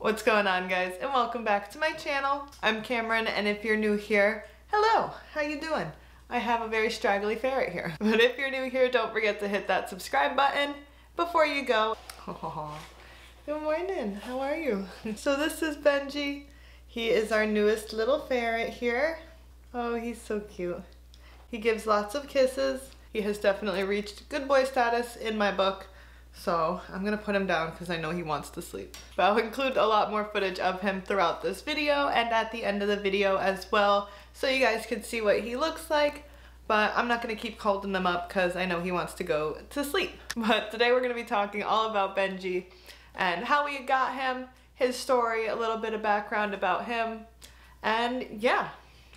What's going on, guys, and welcome back to my channel. I'm Cameron, and if you're new here, hello, how you doing? I have a very straggly ferret here. But if you're new here, don't forget to hit that subscribe button before you go. Oh, good morning, how are you? So this is Benji. He is our newest little ferret here. Oh, he's so cute. He gives lots of kisses. He has definitely reached good boy status in my book. So I'm gonna put him down because I know he wants to sleep. But I'll include a lot more footage of him throughout this video and at the end of the video as well, so you guys can see what he looks like. But I'm not gonna keep holding him up because I know he wants to go to sleep. But today we're gonna be talking all about Benji and how we got him, his story, a little bit of background about him, and yeah,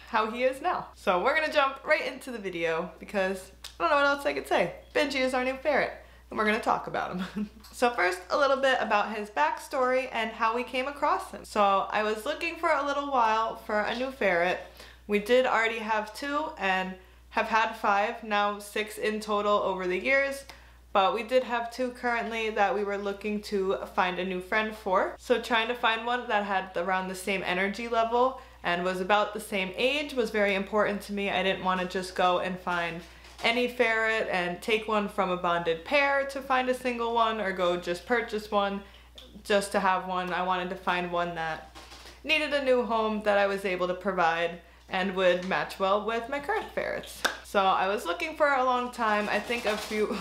how he is now. So we're gonna jump right into the video because I don't know what else I could say. Benji is our new ferret, and we're gonna talk about him. So first, a little bit about his backstory and how we came across him. So I was looking for a little while for a new ferret. We did already have 2 and have had 5, now 6 in total over the years. But we did have 2 currently that we were looking to find a new friend for. So trying to find one that had around the same energy level and was about the same age was very important to me. I didn't want to just go and find any ferret and take one from a bonded pair to find a single one, or go just purchase one just to have one. I wanted to find one that needed a new home that I was able to provide and would match well with my current ferrets. So I was looking for a long time. I think a few...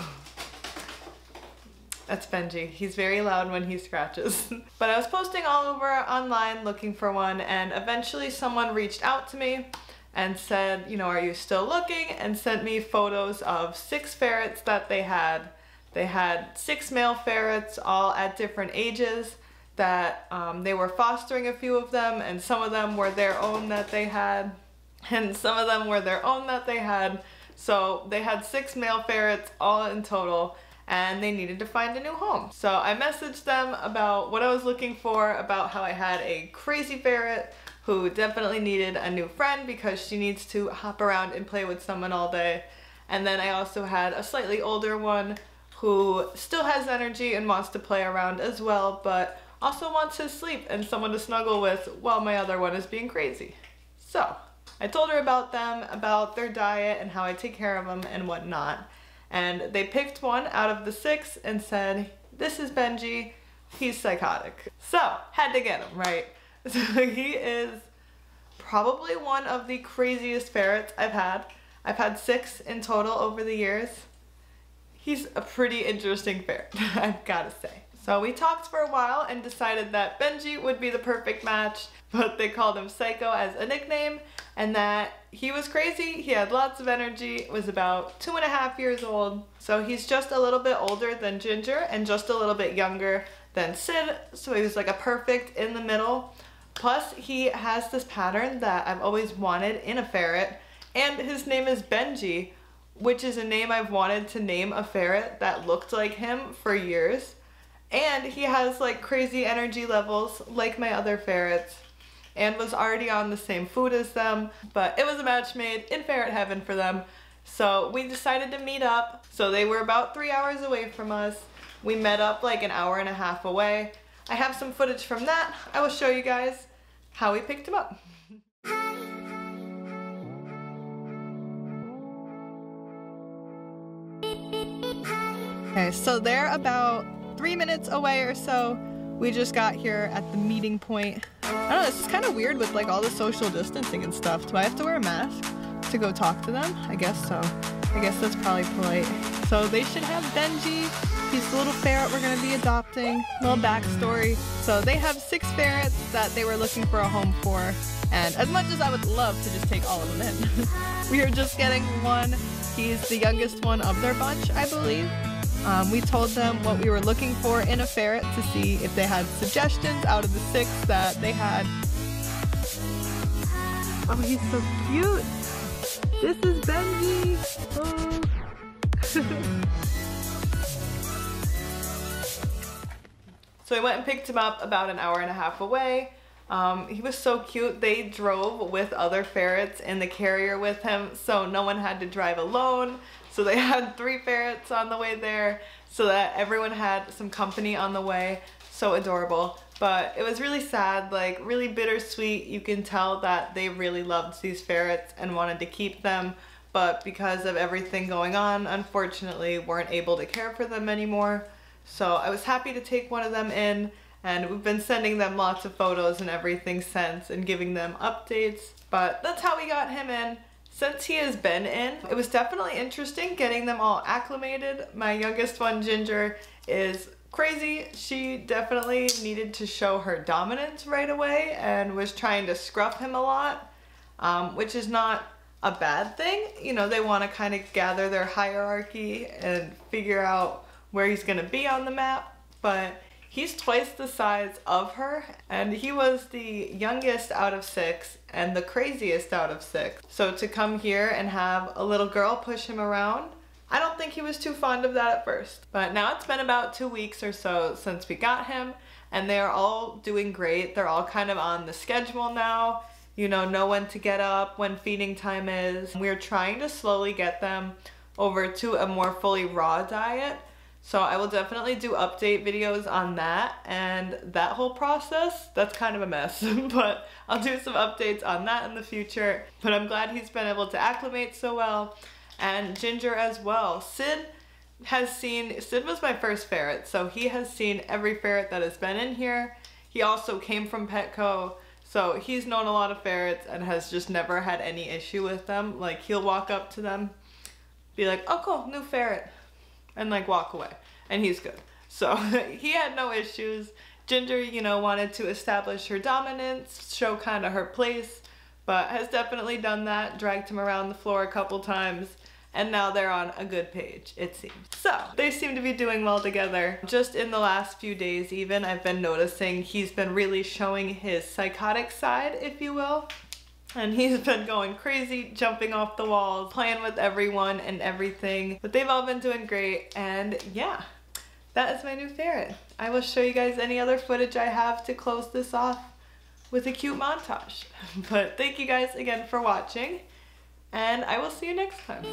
That's Benji. He's very loud when he scratches. But I was posting all over online looking for one, and eventually someone reached out to me and said, you know, are you still looking? And sent me photos of 6 ferrets that they had. They had 6 male ferrets, all at different ages, that they were fostering a few of them, and some of them were their own that they had, and some of them were their own that they had. So they had 6 male ferrets all in total, and they needed to find a new home. So I messaged them about what I was looking for, about how I had a crazy ferret who definitely needed a new friend because she needs to hop around and play with someone all day. And then I also had a slightly older one who still has energy and wants to play around as well, but also wants his sleep and someone to snuggle with while my other one is being crazy. So I told her about them, about their diet and how I take care of them and whatnot. And they picked one out of the 6 and said, this is Benji, he's psychotic. So had to get him, right? So he is probably one of the craziest ferrets I've had. I've had 6 in total over the years. He's a pretty interesting ferret, I've gotta say. So we talked for a while and decided that Benji would be the perfect match, but they called him Psycho as a nickname, and that he was crazy, he had lots of energy, was about 2.5 years old. So he's just a little bit older than Ginger and just a little bit younger than Sid, so he was like a perfect in the middle. Plus, he has this pattern that I've always wanted in a ferret, and his name is Benji, which is a name I've wanted to name a ferret that looked like him for years. And he has like crazy energy levels like my other ferrets, and was already on the same food as them, but it was a match made in ferret heaven for them. So we decided to meet up. So they were about 3 hours away from us. We met up like an hour and a half away. I have some footage from that. I will show you guys how we picked him up. Okay, so they're about 3 minutes away or so. We just got here at the meeting point. I don't know, this is kind of weird with like all the social distancing and stuff. Do I have to wear a mask to go talk to them? I guess so. I guess that's probably polite. So they should have Benji. He's the little ferret we're gonna be adopting. Little backstory. So they have 6 ferrets that they were looking for a home for. And as much as I would love to just take all of them in, we are just getting one. He's the youngest one of their bunch, I believe. We told them what we were looking for in a ferret to see if they had suggestions out of the 6 that they had. Oh, he's so cute! This is Benji! Oh. So I went and picked him up about an hour and a half away. He was so cute. They drove with other ferrets in the carrier with him, so no one had to drive alone. So they had 3 ferrets on the way there so that everyone had some company on the way. So adorable. but it was really sad, like really bittersweet. You can tell that they really loved these ferrets and wanted to keep them, but because of everything going on, unfortunately weren't able to care for them anymore. So I was happy to take one of them in, and we've been sending them lots of photos and everything since and giving them updates. But that's how we got him in. Since he has been in, it was definitely interesting getting them all acclimated. My youngest one, Ginger, is crazy. She definitely needed to show her dominance right away and was trying to scruff him a lot, which is not a bad thing. You know, they want to kind of gather their hierarchy and figure out where he's going to be on the map, but he's twice the size of her, and he was the youngest out of 6 and the craziest out of 6. So to come here and have a little girl push him around, I don't think he was too fond of that at first. But now it's been about 2 weeks or so since we got him, and they're all doing great. They're all kind of on the schedule now. You know when to get up, when feeding time is. We're trying to slowly get them over to a more fully raw diet. So I will definitely do update videos on that, and that whole process, that's kind of a mess, but I'll do some updates on that in the future. But I'm glad he's been able to acclimate so well, and Ginger as well. Sid was my first ferret, so he has seen every ferret that has been in here. He also came from Petco, so he's known a lot of ferrets and has just never had any issue with them. Like, he'll walk up to them, be like, oh cool, new ferret, and like walk away, and he's good. So he had no issues. Ginger, you know, wanted to establish her dominance, show kind of her place, but has definitely done that, dragged him around the floor a couple times, and now they're on a good page, it seems. So they seem to be doing well together. Just in the last few days even, I've been noticing he's been really showing his psychotic side, if you will. And he's been going crazy, jumping off the walls, playing with everyone and everything. But they've all been doing great, and yeah, that is my new ferret. I will show you guys any other footage I have to close this off with a cute montage. But thank you guys again for watching, and I will see you next time.